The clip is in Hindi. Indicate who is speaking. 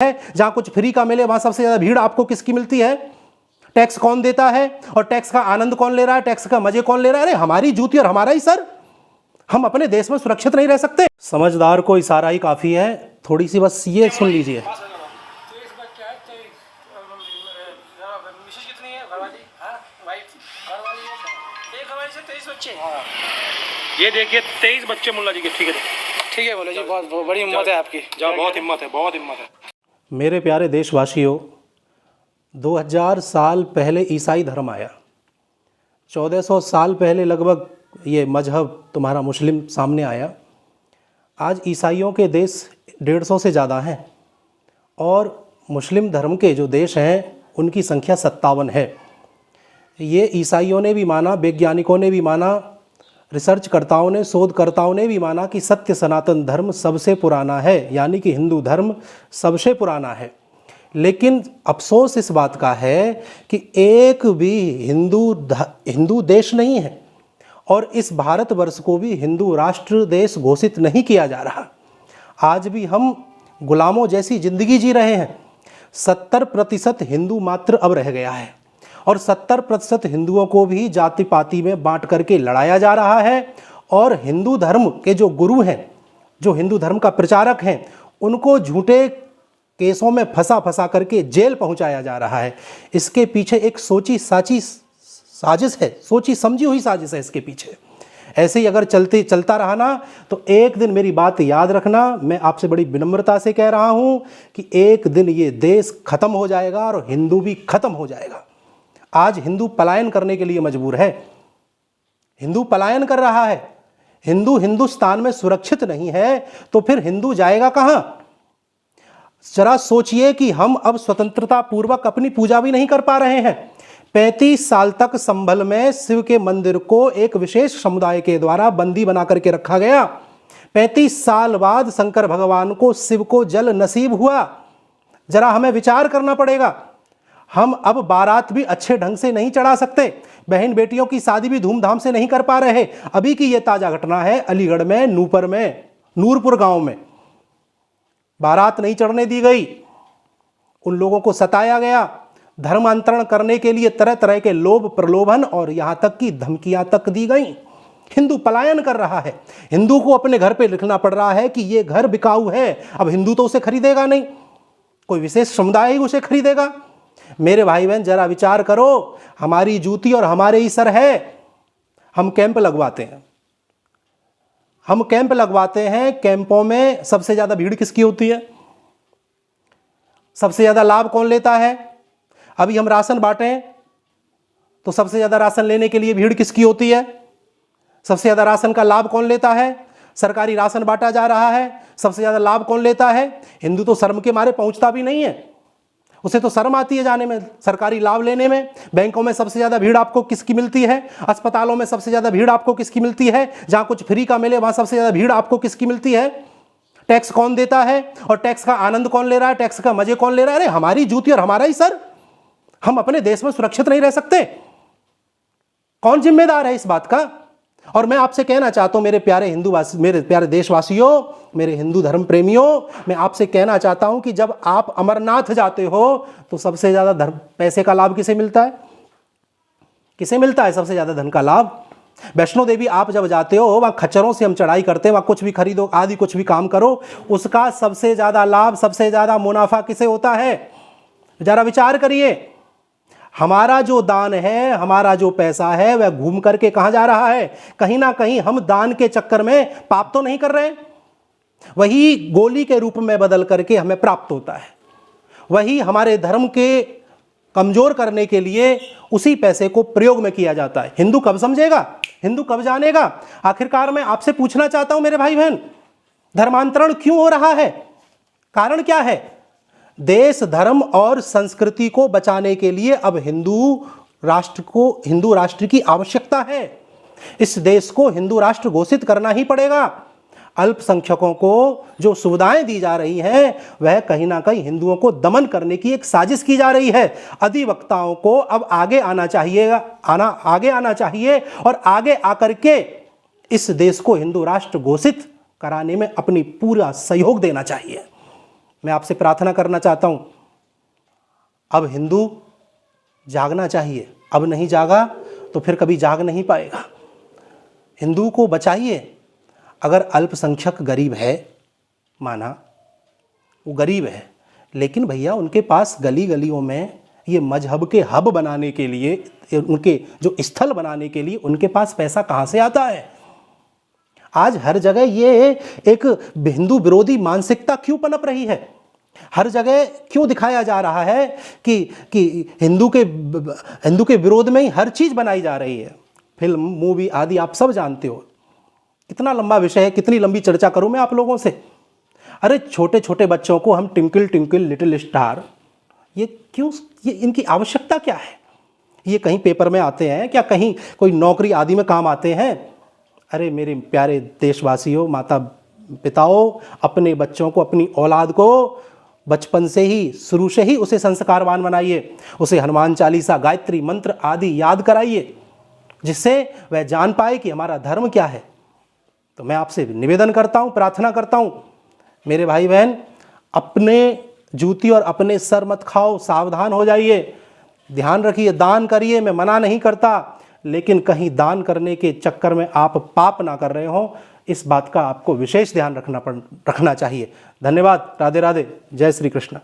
Speaker 1: है, जहां कुछ फ्री का मिले वहां सबसे ज्यादा भीड़ आपको किसकी मिलती है? टैक्स कौन देता है और टैक्स का आनंद कौन ले रहा है, टैक्स का मजे कौन ले रहा है? अरे हमारी जूती और हमारा ही सर। हम अपने देश में सुरक्षित नहीं रह सकते। समझदार को इशारा ही काफी है, थोड़ी सी बस ये सुन लीजिए।
Speaker 2: ये देखिए 23 बच्चे मुल्ला जी के। ठीक है
Speaker 3: ठीक है बोलो जी, बहुत बड़ी हिम्मत है आपकी।
Speaker 2: जाओ, बहुत हिम्मत है, बहुत हिम्मत है।
Speaker 1: मेरे प्यारे देशवासियों, 2000 साल पहले ईसाई धर्म आया। 1400 साल पहले लगभग ये मजहब तुम्हारा मुस्लिम सामने आया। आज ईसाइयों के देश 150 से ज़्यादा हैं और मुस्लिम धर्म के जो देश हैं उनकी संख्या 57 है। ये ईसाइयों ने भी माना, वैज्ञानिकों ने भी माना, रिसर्चकर्ताओं ने, शोधकर्ताओं ने भी माना कि सत्य सनातन धर्म सबसे पुराना है, यानी कि हिंदू धर्म सबसे पुराना है। लेकिन अफसोस इस बात का है कि एक भी हिंदू देश नहीं है और इस भारतवर्ष को भी हिंदू राष्ट्र देश घोषित नहीं किया जा रहा। आज भी हम गुलामों जैसी जिंदगी जी रहे हैं। 70% हिंदू मात्र अब रह गया है और 70% हिंदुओं को भी जाति पाति में बांट करके लड़ाया जा रहा है और हिंदू धर्म के जो गुरु हैं, जो हिंदू धर्म का प्रचारक हैं, उनको झूठे केसों में फंसा करके जेल पहुंचाया जा रहा है। इसके पीछे एक सोची साची साजिश है, सोची समझी हुई साजिश है इसके पीछे। ऐसे ही अगर चलता रहा ना तो एक दिन, मेरी बात याद रखना, मैं आपसे बड़ी विनम्रता से कह रहा हूं कि एक दिन ये देश खत्म हो जाएगा और हिंदू भी खत्म हो जाएगा। आज हिंदू पलायन करने के लिए मजबूर है, हिंदू पलायन कर रहा है। हिंदू हिंदुस्तान में सुरक्षित नहीं है तो फिर हिंदू जाएगा कहां? जरा सोचिए कि हम अब स्वतंत्रता पूर्वक अपनी पूजा भी नहीं कर पा रहे हैं। 35 साल तक संभल में शिव के मंदिर को एक विशेष समुदाय के द्वारा बंदी बना करके रखा गया। 35 साल बाद शंकर भगवान को, शिव को जल नसीब हुआ। जरा हमें विचार करना पड़ेगा। हम अब बारात भी अच्छे ढंग से नहीं चढ़ा सकते, बहन बेटियों की शादी भी धूमधाम से नहीं कर पा रहे। अभी की ये ताजा घटना है, अलीगढ़ में नूरपुर गांव में बारात नहीं चढ़ने दी गई। उन लोगों को सताया गया। धर्मांतरण करने के लिए तरह तरह के लोभ प्रलोभन और यहां तक कि धमकियां तक दी गई। हिंदू पलायन कर रहा है। हिंदू को अपने घर पे लिखना पड़ रहा है कि ये घर बिकाऊ है। अब हिंदू तो उसे खरीदेगा नहीं, कोई विशेष समुदाय ही उसे खरीदेगा। मेरे भाई बहन, जरा विचार करो, हमारी जूती और हमारे ही सर है। हम कैंप लगवाते हैं, कैंपों में सबसे ज्यादा भीड़ किसकी होती है? सबसे ज्यादा लाभ कौन लेता है? अभी हम राशन बांटें तो सबसे ज्यादा राशन लेने के लिए भीड़ किसकी होती है? सबसे ज्यादा राशन का लाभ कौन लेता है? सरकारी राशन बांटा जा रहा है, सबसे ज्यादा लाभ कौन लेता है? हिंदू तो शर्म के मारे पहुंचता भी नहीं है, उसे तो शर्म आती है जाने में, सरकारी लाभ लेने में। बैंकों में सबसे ज्यादा भीड़ आपको किसकी मिलती है? अस्पतालों में सबसे ज्यादा भीड़ आपको किसकी मिलती है? जहां कुछ फ्री का मिले वहां सबसे ज्यादा भीड़ आपको किसकी मिलती है? टैक्स कौन देता है और टैक्स का आनंद कौन ले रहा है, टैक्स का मजे कौन ले रहा है? अरे हमारी जूती और हमारा ही सर। हम अपने देश में सुरक्षित नहीं रह सकते। कौन जिम्मेदार है इस बात का? और मैं आपसे कहना चाहता हूं, मेरे प्यारे देशवासियों, मेरे हिंदू धर्म प्रेमियों, मैं आपसे कहना चाहता हूं कि जब आप अमरनाथ जाते हो तो सबसे ज्यादा पैसे का लाभ किसे मिलता है? किसे मिलता है सबसे ज्यादा धन का लाभ? वैष्णो देवी आप जब जाते हो, वहां खच्चरों से हम चढ़ाई करते हैं, वहां कुछ भी खरीदो आदि कुछ भी काम करो, उसका सबसे ज्यादा लाभ, सबसे ज्यादा मुनाफा किसे होता है? जरा विचार करिए। हमारा जो दान है, हमारा जो पैसा है, वह घूम करके कहां जा रहा है? कहीं ना कहीं हम दान के चक्कर में पाप तो नहीं कर रहे हैं? वही गोली के रूप में बदल करके हमें प्राप्त होता है। वही हमारे धर्म के कमजोर करने के लिए उसी पैसे को प्रयोग में किया जाता है। हिंदू कब समझेगा? हिंदू कब जानेगा? आखिरकार मैं आपसे पूछना चाहता हूं मेरे भाई बहन, धर्मांतरण क्यों हो रहा है? कारण क्या है? देश, धर्म और संस्कृति को बचाने के लिए अब हिंदू राष्ट्र की आवश्यकता है। इस देश को हिंदू राष्ट्र घोषित करना ही पड़ेगा। अल्पसंख्यकों को जो सुविधाएं दी जा रही हैं, वह कहीं ना कहीं हिंदुओं को दमन करने की एक साजिश की जा रही है। अधिवक्ताओं को अब आगे आना चाहिए और आगे आकर के इस देश को हिंदू राष्ट्र घोषित कराने में अपनी पूरा सहयोग देना चाहिए। मैं आपसे प्रार्थना करना चाहता हूँ, अब हिंदू जागना चाहिए। अब नहीं जागा तो फिर कभी जाग नहीं पाएगा। हिंदू को बचाइए। अगर अल्पसंख्यक गरीब है, माना वो गरीब है, लेकिन भैया उनके पास गली गलियों में ये मजहब के हब बनाने के लिए, उनके जो स्थल बनाने के लिए उनके पास पैसा कहाँ से आता है? आज हर जगह ये एक हिंदू विरोधी मानसिकता क्यों पनप रही है? हर जगह क्यों दिखाया जा रहा है कि हिंदू के विरोध में ही हर चीज़ बनाई जा रही है? फिल्म, मूवी आदि आप सब जानते हो। कितना लंबा विषय है, कितनी लंबी चर्चा करूं मैं आप लोगों से। अरे छोटे छोटे बच्चों को हम ट्विंकल ट्विंकल लिटिल स्टार, ये क्यों, ये इनकी आवश्यकता क्या है? ये कहीं पेपर में आते हैं क्या? कहीं कोई नौकरी आदि में काम आते हैं? अरे मेरे प्यारे देशवासियों, माता पिताओं, अपने बच्चों को, अपनी औलाद को बचपन से ही, शुरू से ही उसे संस्कारवान बनाइए। उसे हनुमान चालीसा, गायत्री मंत्र आदि याद कराइए, जिससे वह जान पाए कि हमारा धर्म क्या है। तो मैं आपसे निवेदन करता हूँ, प्रार्थना करता हूँ, मेरे भाई बहन, अपने जूती और अपने सर मत खाओ, सावधान हो जाइए, ध्यान रखिए, दान करिए। मैं मना नहीं करता, लेकिन कहीं दान करने के चक्कर में आप पाप ना कर रहे हो, इस बात का आपको विशेष ध्यान रखना चाहिए। धन्यवाद। राधे राधे। जय श्री कृष्ण।